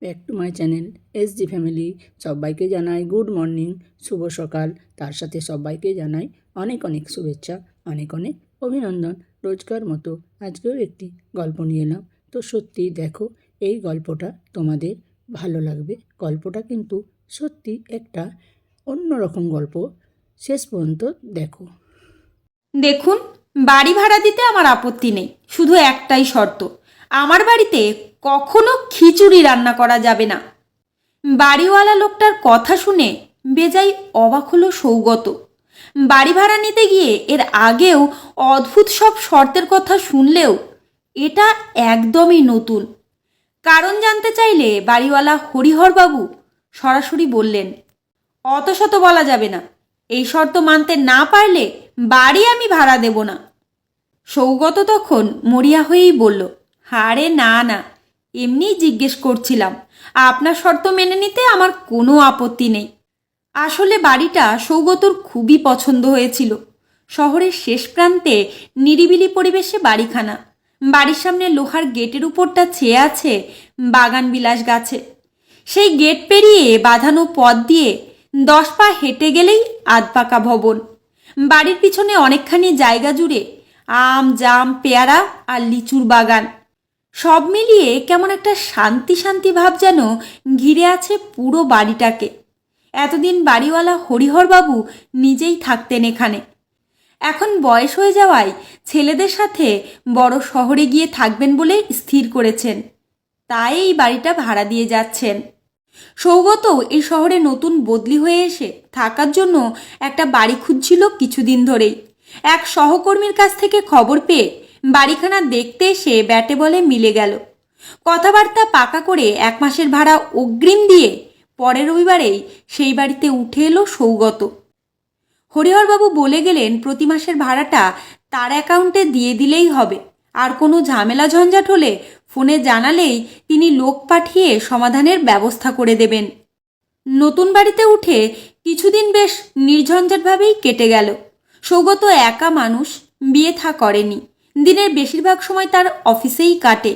Back to my channel SG family. সবাইকে জানাই good morning, শুভ সকাল। তার সাথে সবাইকে জানাই অনেক অনেক শুভেচ্ছা, অনেক অনেক অভিনন্দন। রোজকার মতো আজকেও একটি গল্প নিয়ে এলাম। তো সত্যি দেখো, এই গল্পটা তোমাদের ভালো লাগবে। গল্পটা কিন্তু সত্যি একটা অন্যরকম গল্প। শেষ পর্যন্ত দেখো। দেখুন, বাড়ি ভাড়া দিতে আমার আপত্তি নেই, শুধু একটাই শর্ত, আমার বাড়িতে কখনো খিচুড়ি রান্না করা যাবে না। বাড়িওয়ালা লোকটার কথা শুনে বেজায় অবাক হলো সৌগত। বাড়ি ভাড়া নিতে গিয়ে এর আগেও অদ্ভুত সব শর্তের কথা শুনলেও এটা একদমই নতুন। কারণ জানতে চাইলে বাড়িওয়ালা হরিহরবাবু সরাসরি বললেন, অত শত বলা যাবে না, এই শর্ত মানতে না পারলে বাড়ি আমি ভাড়া দেব না। সৌগত তখন মরিয়া হয়েই বলল, আরে না না, এমনিই জিজ্ঞেস করছিলাম, আপনার শর্ত মেনে নিতে আমার কোনো আপত্তি নেই। আসলে বাড়িটা সৌগতর খুবই পছন্দ হয়েছিল। শহরের শেষ প্রান্তে নিরিবিলি পরিবেশে বাড়িখানা। বাড়ির সামনে লোহার গেটের উপরটা ছেয়ে আছে বাগান বিলাস গাছে। সেই গেট পেরিয়ে বাঁধানো পথ দিয়ে 10 পা হেঁটে গেলেই আধপাকা ভবন। বাড়ির পিছনে অনেকখানি জায়গা জুড়ে আম, জাম, পেয়ারা আর লিচুর বাগান। সব মিলিয়ে কেমন একটা শান্তি শান্তি ভাব যেন ঘিরে আছে পুরো বাড়িটাকে। এতদিন বাড়িওয়ালা হরিহরবাবু নিজেই থাকতেন এখানে। এখন বয়স হয়ে যাওয়ায় ছেলেদের সাথে বড় শহরে গিয়ে থাকবেন বলে স্থির করেছেন, তাই এই বাড়িটা ভাড়া দিয়ে যাচ্ছেন। সৌগত এই শহরে নতুন বদলি হয়ে এসে থাকার জন্য একটা বাড়ি খুঁজছিল কিছুদিন ধরেই। এক সহকর্মীর কাছ থেকে খবর পেয়ে বাড়িখানা দেখতে এসে ব্যাটে বলে মিলে গেল। কথাবার্তা পাকা করে 1 মাসের ভাড়া অগ্রিম দিয়ে পরের রবিবারেই সেই বাড়িতে উঠে এলো সৌগত। হরিহরবাবু বলে গেলেন প্রতি মাসের ভাড়াটা তার অ্যাকাউন্টে দিয়ে দিলেই হবে, আর কোনো ঝামেলা ঝঞ্ঝাট হলে ফোনে জানালেই তিনি লোক পাঠিয়ে সমাধানের ব্যবস্থা করে দেবেন। নতুন বাড়িতে উঠে কিছুদিন বেশ নির্ঝঞ্ঝাটভাবেই কেটে গেল। সৌগত একা মানুষ, বিয়ে থা করেনি। দিনের বেশিরভাগ সময় তার অফিসেই কাটে।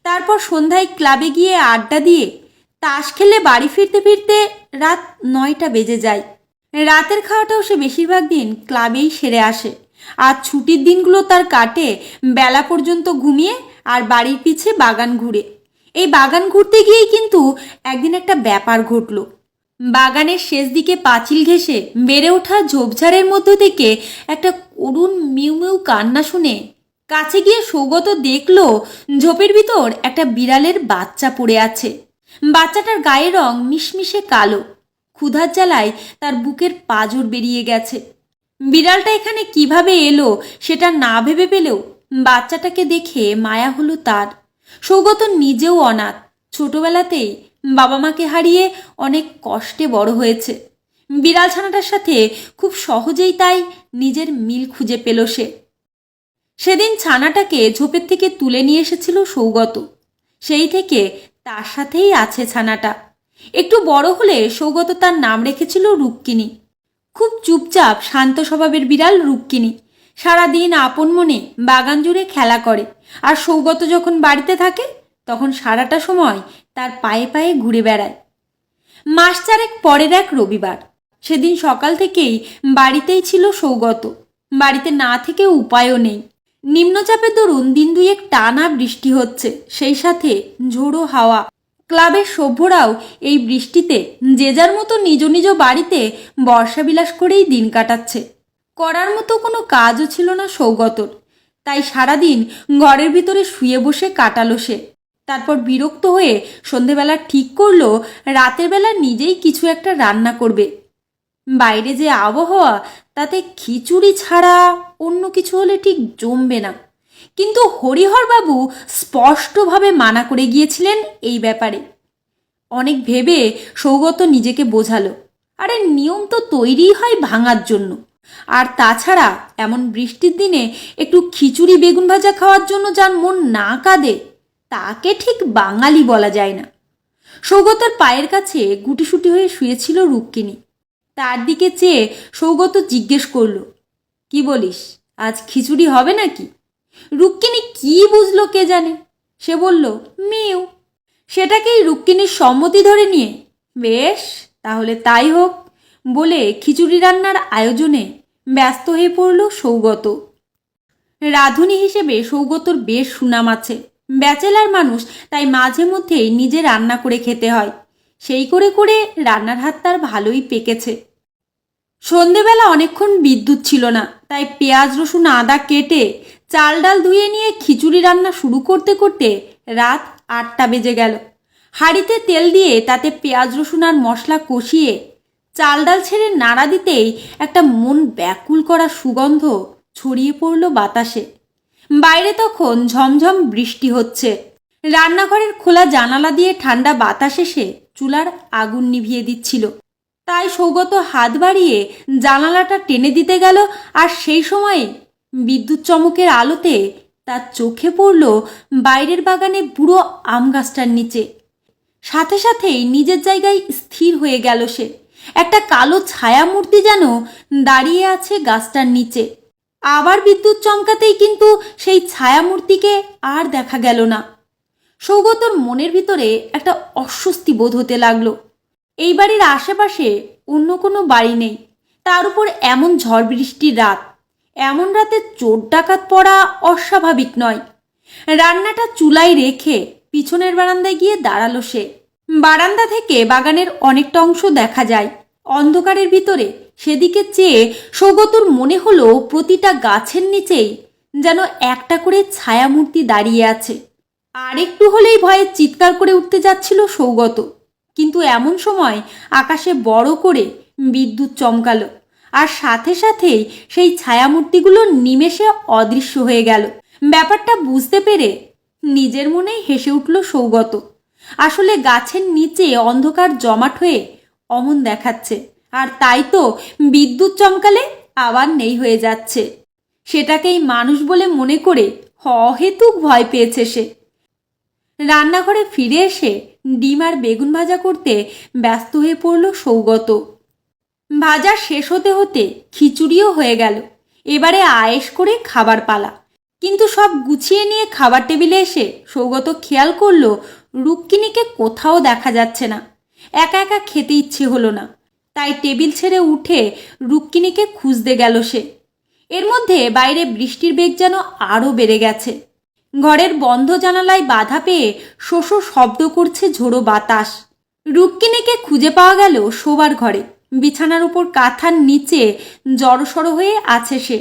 তারপর সন্ধ্যায় ক্লাবে গিয়ে আড্ডা দিয়ে তাস খেলে বাড়ি ফিরতে ফিরতে রাত 9টা বেজে যায়। রাতের খাওয়াটাও সে বেশিরভাগ দিন ক্লাবেই সেরে আসে। আর ছুটির দিনগুলো তার কাটে বেলা পর্যন্ত ঘুমিয়ে আর বাড়ির পিছে বাগান ঘুরে। এই বাগান ঘুরতে গিয়েই কিন্তু একদিন একটা ব্যাপার ঘটল। বাগানের শেষ দিকে পাঁচিল ঘেঁষে বেড়ে ওঠা ঝোপঝাড়ের মধ্য থেকে একটা করুণ মিউ মিউ কান্না শুনে কাছে গিয়ে সৌগত দেখল ঝোপের ভিতর একটা বিড়ালের বাচ্চা পড়ে আছে। বাচ্চাটার গায়ের রং মিশমিশে কালো। ক্ষুধার জ্বালায় তার বুকের পাঁজর বেরিয়ে গেছে। বিড়ালটা এখানে কিভাবে এলো সেটা না ভেবে পেলেও বাচ্চাটাকে দেখে মায়া হলো তার। সৌগত নিজেও অনাথ, ছোটবেলাতেই বাবা মাকে হারিয়ে অনেক কষ্টে বড় হয়েছে। বিড়াল ছানাটার সাথে খুব সহজেই তাই নিজের মিল খুঁজে পেল সে। সেদিন ছানাটাকে ঝোপের থেকে তুলে নিয়ে এসেছিল সৌগত। সেই থেকে তার সাথেই আছে ছানাটা। একটু বড় হলে সৌগত তার নাম রেখেছিল রুক্মিণী। খুব চুপচাপ শান্ত স্বভাবের বিড়াল রুক্মিণী সারাদিন আপন মনে বাগান জুড়ে খেলা করে। আর সৌগত যখন বাড়িতে থাকে তখন সারাটা সময় তার পায়ে পায়ে ঘুরে বেড়ায়। মাস চারেক পরের এক রবিবার, সেদিন সকাল থেকেই বাড়িতেই ছিল সৌগত। বাড়িতে না থেকে উপায়ও নেই। নিম্নচাপের দরুন দিন দুয়েক টানা বৃষ্টি হচ্ছে, সেই সাথে ঝোড়ো হাওয়া। ক্লাবের সভ্যরাও এই বৃষ্টিতে যে যার মতো নিজ নিজ বাড়িতে বর্ষাবিলাস করেই দিন কাটাচ্ছে। করার মতো কোনো কাজও ছিল না সৌগতর, তাই সারাদিন ঘরের ভিতরে শুয়ে বসে কাটালো সে। তারপর বিরক্ত হয়ে সন্ধেবেলা ঠিক করলো রাতের বেলা নিজেই কিছু একটা রান্না করবে। বাইরে যে আবহাওয়া, তাতে খিচুড়ি ছাড়া অন্য কিছু হলে ঠিক জমবে না। কিন্তু হরিহরবাবু স্পষ্টভাবে মানা করে গিয়েছিলেন এই ব্যাপারে। অনেক ভেবে সৌগত নিজেকে বোঝালো, আরে নিয়ম তো তৈরিই হয় ভাঙার জন্য। আর তাছাড়া এমন বৃষ্টির দিনে একটু খিচুড়ি বেগুন ভাজা খাওয়ার জন্য যার মন না কাঁদে তাকে ঠিক বাঙালি বলা যায় না। সৌগতের পায়ের কাছে গুটিসুটি হয়ে শুয়েছিল রুক্মিণী। তার দিকে চেয়ে সৌগত জিজ্ঞেস করল, কি বলিস, আজ খিচুড়ি হবে নাকি? রুক্মিণী কি বুঝলো কে জানে, সে বলল, মেয়েও। সেটাকেই রুক্মিণীর সম্মতি ধরে নিয়ে বেশ তাহলে তাই হোক বলে খিচুড়ি রান্নার আয়োজনে ব্যস্ত হয়ে পড়ল সৌগত। রাঁধুনি হিসেবে সৌগতর বেশ সুনাম আছে। ব্যাচেলার মানুষ, তাই মাঝে মধ্যেই নিজে রান্না করে খেতে হয়। সেই করে করে রান্নার হাত তার ভালোই পেকেছে। সন্ধেবেলা অনেকক্ষণ বিদ্যুৎ ছিল না, তাই পেঁয়াজ রসুন আদা কেটে চাল ডাল ধুয়ে নিয়ে খিচুড়ি রান্না শুরু করতে করতে রাত 8টা বেজে গেল। হাঁড়িতে তেল দিয়ে তাতে পেঁয়াজ রসুন আর মশলা কষিয়ে চাল ডাল ছেড়ে নাড়া দিতেই একটা মন ব্যাকুল করা সুগন্ধ ছড়িয়ে পড়ল বাতাসে। বাইরে তখন ঝমঝম বৃষ্টি হচ্ছে। রান্নাঘরের খোলা জানালা দিয়ে ঠান্ডা বাতাস এসে চুলার আগুন নিভিয়ে দিচ্ছিল। তাই সৌগত হাত বাড়িয়ে জানালাটা টেনে দিতে গেল, আর সেই সময়ে বিদ্যুৎ চমকের আলোতে তার চোখে পড়ল বাইরের বাগানে বুড়ো আম গাছটার নিচে। সাথে সাথেই নিজের জায়গায় স্থির হয়ে গেল সে। একটা কালো ছায়ামূর্তি যেন দাঁড়িয়ে আছে গাছটার নিচে। আবার বিদ্যুৎ চমকাতেই কিন্তু সেই ছায়ামূর্তিকে আর দেখা গেল না। সৌগতর মনের ভিতরে একটা অস্বস্তি বোধ হতে লাগলো। এই বাড়ির আশেপাশে অন্য কোনো বাড়ি নেই, তার উপর এমন ঝড় বৃষ্টির রাত। এমন রাতে চোর ডাকাত পড়া অস্বাভাবিক নয়। রান্নাটা চুলায় রেখে পিছনের বারান্দায় গিয়ে দাঁড়ালো সে। বারান্দা থেকে বাগানের অনেকটা অংশ দেখা যায়। অন্ধকারের ভিতরে সেদিকে চেয়ে সৌগতর মনে হলো প্রতিটা গাছের নিচেই যেন একটা করে ছায়ামূর্তি দাঁড়িয়ে আছে। আর একটু হলেই ভয়ে চিৎকার করে উঠতে যাচ্ছিল সৌগত, কিন্তু এমন সময় আকাশে বড় করে বিদ্যুৎ চমকালো, আর সাথে সাথেই সেই ছায়ামূর্তিগুলো নিমেষে অদৃশ্য হয়ে গেল। ব্যাপারটা বুঝতে পেরে নিজের মনেই হেসে উঠল সৌগত। আসলে গাছের নিচে অন্ধকার জমাট হয়ে অমন দেখাচ্ছে, আর তাই তো বিদ্যুৎ চমকালে আবার নেই হয়ে যাচ্ছে। সেটাকেই মানুষ বলে মনে করে অহেতুক ভয় পেয়েছে সে। রান্নাঘরে ফিরে এসে ডিম আর বেগুন ভাজা করতে ব্যস্ত হয়ে পড়ল সৌগত। ভাজা শেষ হতে হতে খিচুড়িও হয়ে গেল। এবারে আয়েশ করে খাবার পালা। কিন্তু সব গুছিয়ে নিয়ে খাবার টেবিলে এসে সৌগত খেয়াল করল রুক্মিণীকে কোথাও দেখা যাচ্ছে না। একা একা খেতে ইচ্ছে হলো না, তাই টেবিল ছেড়ে উঠে রুক্মিণীকে খুঁজতে গেল সে। এর মধ্যে বাইরে বৃষ্টির বেগ যেন আরও বেড়ে গেছে। ঘরের বন্ধ জানালায় বাধা পেয়ে শোষো শব্দ করছে ঝোড়ো বাতাস। রুক্মিণীকে খুঁজে পাওয়া গেল শোবার ঘরে। বিছানার উপর কাঁথার নিচে জড়সড় হয়ে আছে সে।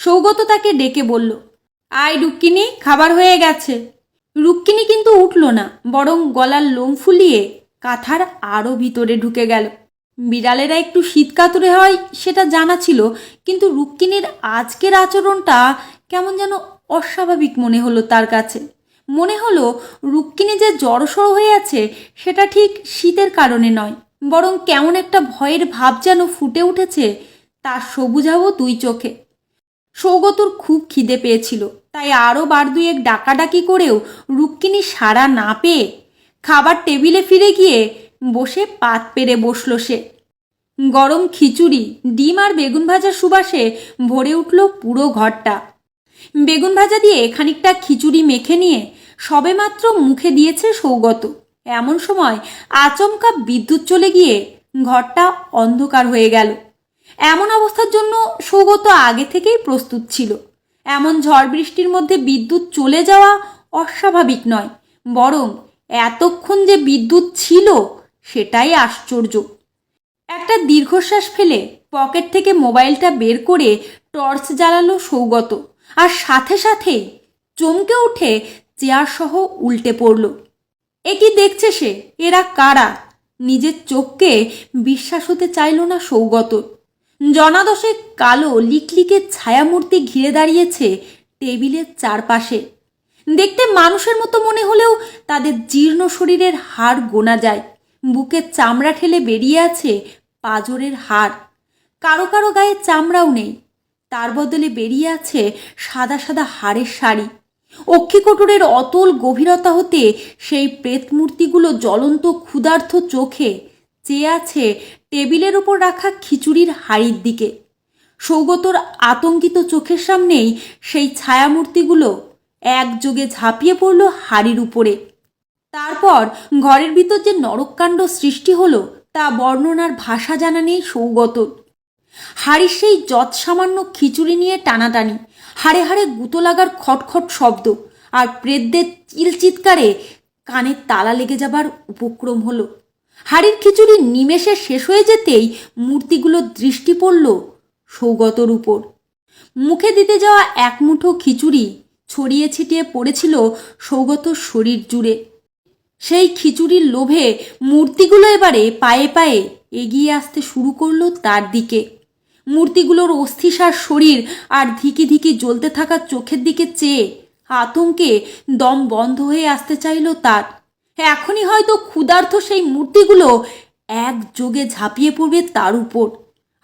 সৌগত তাকে ডেকে বলল, আয় রুক্মিণী, খাবার হয়ে গেছে। রুক্মিণী কিন্তু উঠল না, বরং গলার লোম ফুলিয়ে কাঁথার আরও ভিতরে ঢুকে গেল। বিড়ালেরা একটু শীত কাতুরে হয় সেটা জানা ছিল, কিন্তু রুক্মিণীর আজকের আচরণটা কেমন যেন অস্বাভাবিক মনে হলো তার কাছে। মনে হলো রুক্মিণী যে জড়সড় হয়ে আছে সেটা ঠিক শীতের কারণে নয়, বরং কেমন একটা ভয়ের ভাব যেন ফুটে উঠেছে তার সবুজাভ দুই চোখে। সৌগতর খুব খিদে পেয়েছিল, তাই আরও বার দুয়েক ডাকাডাকি করেও রুক্মিণী সাড়া না পেয়ে খাবার টেবিলে ফিরে গিয়ে বসে পাত পেরে বসল সে। গরম খিচুড়ি, ডিম আর বেগুন ভাজার সুবাসে ভরে উঠল পুরো ঘরটা। বেগুন ভাজা দিয়ে খানিকটা খিচুড়ি মেখে নিয়ে সবেমাত্র মুখে দিয়েছে সৌগত, এমন সময় আচমকা বিদ্যুৎ চলে গিয়ে ঘরটা অন্ধকার হয়ে গেল। এমন অবস্থার জন্য সৌগত আগে থেকেই প্রস্তুত ছিল। এমন ঝড় বৃষ্টির মধ্যে বিদ্যুৎ চলে যাওয়া অস্বাভাবিক নয়, বরং এতক্ষণ যে বিদ্যুৎ ছিল সেটাই আশ্চর্য। একটা দীর্ঘশ্বাস ফেলে পকেট থেকে মোবাইলটা বের করে টর্চ জ্বালালো সৌগত, আর সাথে সাথেই চমকে উঠে চেয়ার সহ উল্টে পড়ল। এ কি দেখছে সে? এরা কারা? নিজের চোখকে বিশ্বাস হতে চাইল না সৌগত। জনাদশেক কালো লিকলিকে ছায়ামূর্তি ঘিরে দাঁড়িয়েছে টেবিলের চারপাশে। দেখতে মানুষের মতো মনে হলেও তাদের জীর্ণ শরীরের হাড় গোনা যায়। বুকের চামড়া ঠেলে বেরিয়ে আছে পাঁজরের হাড়। কারো কারো গায়ে চামড়াও নেই, তার বদলে বেরিয়ে আছে সাদা সাদা হাড়ের শাড়ি। অক্ষিকোটরের অতল গভীরতা হতে সেই প্রেতমূর্তিগুলো জ্বলন্ত ক্ষুধার্ত চোখে চেয়ে আছে টেবিলের ওপর রাখা খিচুড়ির হাড়ির দিকে। সৌগতর আতঙ্কিত চোখের সামনেই সেই ছায়ামূর্তিগুলো একযোগে ঝাঁপিয়ে পড়ল হাড়ির উপরে। তারপর ঘরের ভিতর যে নরককাণ্ড সৃষ্টি হলো তা বর্ণনার ভাষা জানা নেই সৌগতর। হাড়ির সেই যৎসামান্য খিচুড়ি নিয়ে টানাটানি, হাড়ে হাড়ে গুঁতো লাগার খটখট শব্দ আর প্রেতদের চিৎকারে কানের তালা লেগে যাবার উপক্রম হলো। হাড়ির খিচুড়ি নিমেষে শেষ হয়ে যেতেই মূর্তিগুলোর দৃষ্টি পড়ল সৌগতর উপর। মুখে দিতে যাওয়া এক মুঠো খিচুড়ি ছড়িয়ে ছিটিয়ে পড়েছিল সৌগতর শরীর জুড়ে। সেই খিচুড়ির লোভে মূর্তিগুলো এবারে পায়ে পায়ে এগিয়ে আসতে শুরু করলো তার দিকে। মূর্তিগুলোর অস্থিসার শরীর আর ধিকি ধিকি জ্বলতে থাকা চোখের দিকে চেয়ে আতঙ্কে দম বন্ধ হয়ে আসতে চাইল তার। এখনই হয়তো ক্ষুধার্ত সেই মূর্তিগুলো একযোগে ঝাঁপিয়ে পড়বে তার উপর,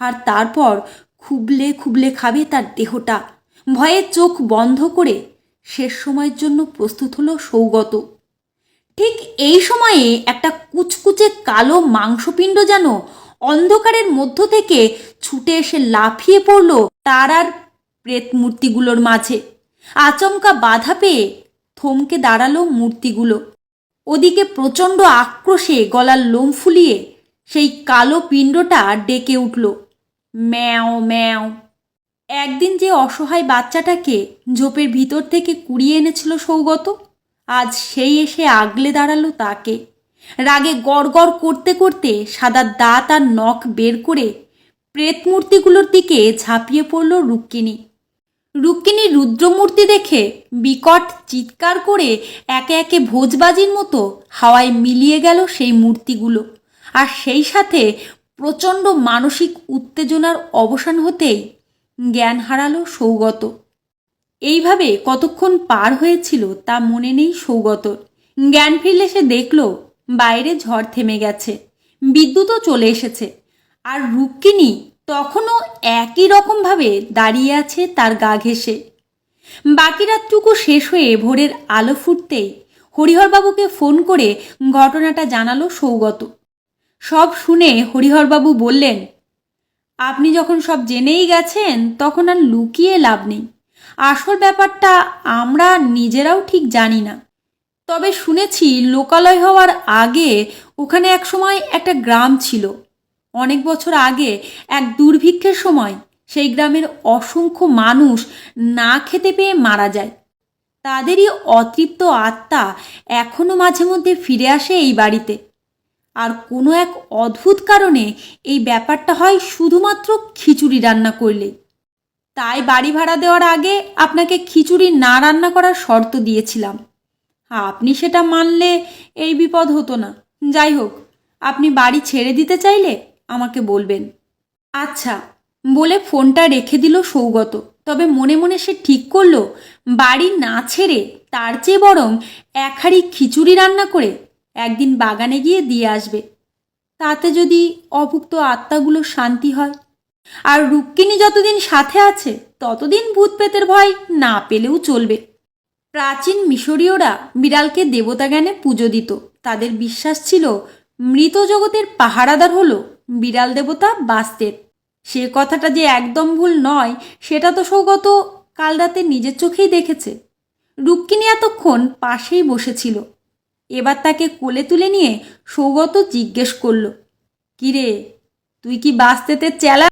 আর তারপর খুবলে খুবলে খাবে তার দেহটা। ভয়ে চোখ বন্ধ করে শেষ সময়ের জন্য প্রস্তুত হলো সৌগত। ঠিক এই সময়ে একটা কুচকুচে কালো মাংসপিণ্ড যেন অন্ধকারের মধ্য থেকে ছুটে এসে লাফিয়ে পড়ল তার আর প্রেত মূর্তিগুলোর মাঝে। আচমকা বাধা পেয়ে থমকে দাঁড়ালো মূর্তিগুলো। ওদিকে প্রচণ্ড আক্রোশে গলার লোম ফুলিয়ে সেই কালো পিণ্ডটা ডেকে উঠল, ম্যাও ম্যাও। একদিন যে অসহায় বাচ্চাটাকে ঝোপের ভিতর থেকে কুড়িয়ে এনেছিল সৌগত, আজ সেই এসে আগলে দাঁড়ালো তাকে। রাগে গড়গড় করতে করতে সাদা দাঁত আর নখ বের করে প্রেত মূর্তিগুলোর দিকে ঝাঁপিয়ে পড়ল রুক্মিণী। রুক্মিণী রুদ্রমূর্তি দেখে বিকট চিৎকার করে একে একে ভোজবাজির মতো হাওয়ায় মিলিয়ে গেল সেই মূর্তিগুলো। আর সেই সাথে প্রচণ্ড মানসিক উত্তেজনার অবসান হতেই জ্ঞান হারালো সৌগত। এইভাবে কতক্ষণ পার হয়েছিল তা মনে নেই সৌগতর। জ্ঞান ফিরলে সে দেখল বাইরে ঝড় থেমে গেছে, বিদ্যুৎও চলে এসেছে, আর রুক্মিণী তখনও একই রকমভাবে দাঁড়িয়ে আছে তার গা ঘেঁষে। বাকি রাতটুকু শেষ হয়ে ভোরের আলো ফুটতেই হরিহরবাবুকে ফোন করে ঘটনাটা জানালো সৌগত। সব শুনে হরিহরবাবু বললেন, আপনি যখন সব জেনেই গেছেন তখন আর লুকিয়ে লাভ নেই। আসল ব্যাপারটা আমরা নিজেরাও ঠিক জানি না, তবে শুনেছি লোকালয় হওয়ার আগে ওখানে একসময় একটা গ্রাম ছিল। অনেক বছর আগে এক দুর্ভিক্ষের সময় সেই গ্রামের অসংখ্য মানুষ না খেতে পেয়ে মারা যায়। তাদেরই অতৃপ্ত আত্মা এখনও মাঝে মধ্যে ফিরে আসে এই বাড়িতে। আর কোনো এক অদ্ভুত কারণে এই ব্যাপারটা হয় শুধুমাত্র খিচুড়ি রান্না করলে। তাই বাড়ি ভাড়া দেওয়ার আগে আপনাকে খিচুড়ি না রান্না করার শর্ত দিয়েছিলাম। আপনি সেটা মানলে এই বিপদ হতো না। যাই হোক, আপনি বাড়ি ছেড়ে দিতে চাইলে আমাকে বলবেন। আচ্ছা বলে ফোনটা রেখে দিল সৌগত। তবে মনে মনে সে ঠিক করলো বাড়ি না ছেড়ে তার চেয়ে বরং এক হাঁড়ি খিচুড়ি রান্না করে একদিন বাগানে গিয়ে দিয়ে আসবে। তাতে যদি অভুক্ত আত্মাগুলো শান্তি হয়। আর রুক্মিণী যতদিন সাথে আছে ততদিন ভূত প্রেতের ভয় না পেলেও চলবে। প্রাচীন মিশরীয়রা বিড়ালকে দেবতা জ্ঞানে পুজো দিত। তাদের বিশ্বাস ছিল মৃত জগতের পাহারাদার হলো বিড়াল দেবতা বাস্তের। সে কথাটা যে একদম ভুল নয় সেটা তো সৌগত কাল রাতে নিজের চোখেই দেখেছে। রুক্মিণী এতক্ষণ পাশেই বসেছিল। এবার তাকে কোলে তুলে নিয়ে সৌগত জিজ্ঞেস করল, কিরে তুই কি বাস্তেতে চেলা